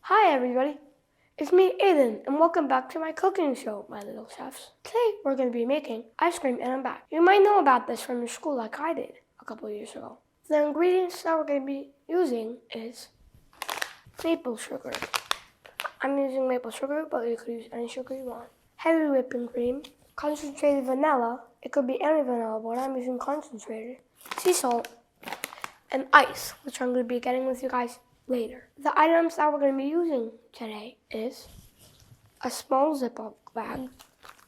Hi everybody, it's me Aidan and welcome back to my cooking show, my little chefs. Today we're going to be making ice cream and I'm back. You might know about this from your school like I did a couple of years ago. The ingredients that we're going to be using is maple sugar. I'm using maple sugar, but you could use any sugar you want. Heavy whipping cream, concentrated vanilla, it could be any vanilla, but I'm using concentrated. Sea salt, and ice, which I'm going to be getting with you guys later. The items that we're going to be using today is a small Ziploc bag,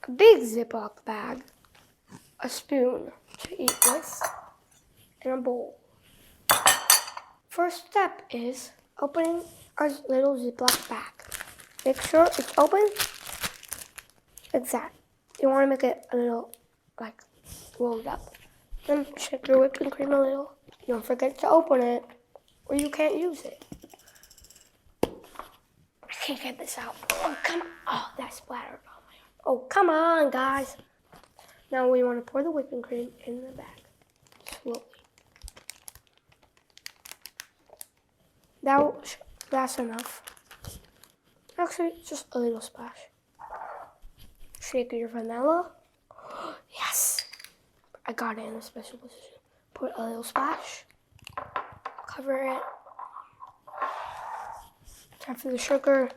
a big Ziploc bag, a spoon to eat with, and a bowl. First step is opening our little Ziploc bag. Make sure it's open like that. You want to make it a little like rolled up. Then shake your whipping cream a little. Don't forget to open it or you can't use it. I can't get this out. Oh, come on. Oh, that splattered on my arm. Oh, come on, guys. Now we want to pour the whipping cream in the bag. Slowly. That's enough. Actually, just a little splash. Shake your vanilla. Yes. I got it in a special position. Put a little splash. Cover it. Time for the sugar.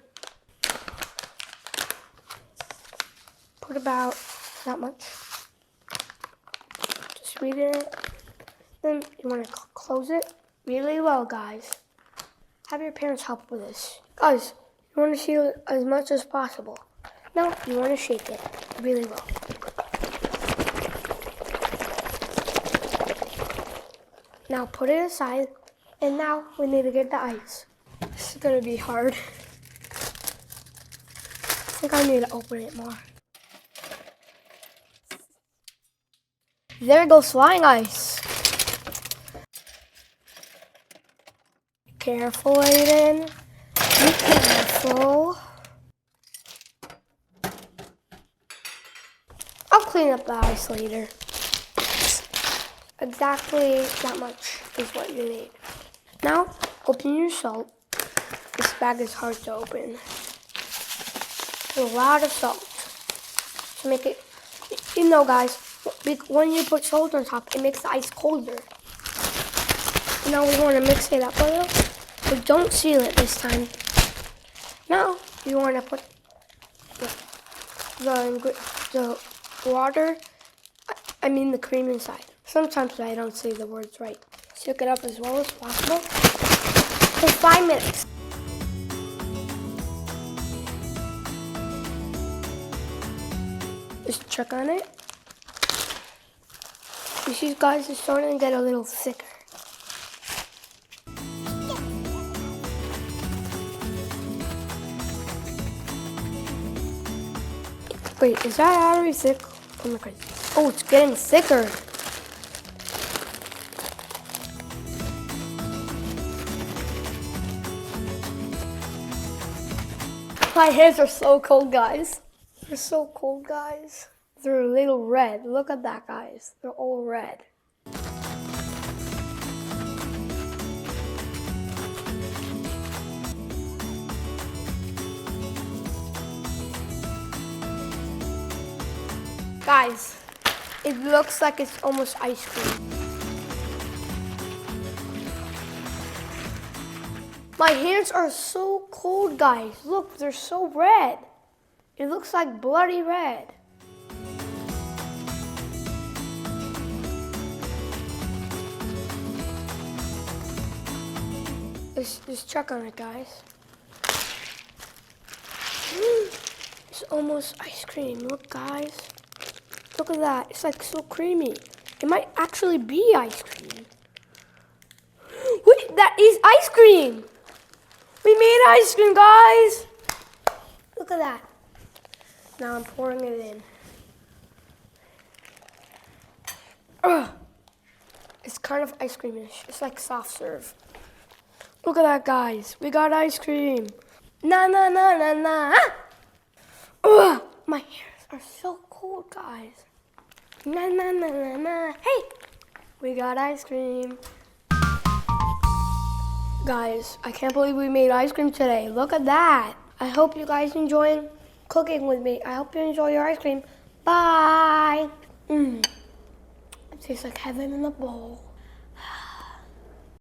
Put about that much. To sweeten it. Then you want to close it really well, guys. Have your parents help with this. Guys, you want to seal it as much as possible. Now you want to shake it really well. Now put it aside. And now we need to get the ice. This is gonna be hard. I think I need to open it more. There goes flying ice. Be careful, Aidan. Be careful. I'll clean up the ice later. Exactly that much is what you need. Now, open your salt. This bag is hard to open. A lot of salt to make it, you know guys, when you put salt on top, it makes the ice colder. Now we want to mix it up a little, but don't seal it this time. Now, you want to put the water, the cream inside. Sometimes I don't say the words right. Shake it up as well as possible for 5 minutes. Just check on it. You see, guys, it's starting to get a little thicker. Wait, is that already thick? Oh my God. Oh, it's getting thicker. My hands are so cold, guys. They're so cold, guys. They're a little red. Look at that, guys. They're all red. Guys, it looks like it's almost ice cream. My hands are so cold, guys. Look, they're so red. It looks like bloody red. Just check on it, guys. It's almost ice cream. Look, guys. Look at that. It's like so creamy. It might actually be ice cream. Wait, that is ice cream. We made ice cream, guys! Look at that. Now I'm pouring it in. Ugh. It's kind of ice creamish. It's like soft serve. Look at that, guys. We got ice cream. Na na na na na. Ugh. My hands are so cold, guys. Na na na na na. Hey, we got ice cream. Guys, I can't believe we made ice cream today. Look at that. I hope you guys enjoying cooking with me. I hope you enjoy your ice cream. Bye. It tastes like heaven in a bowl.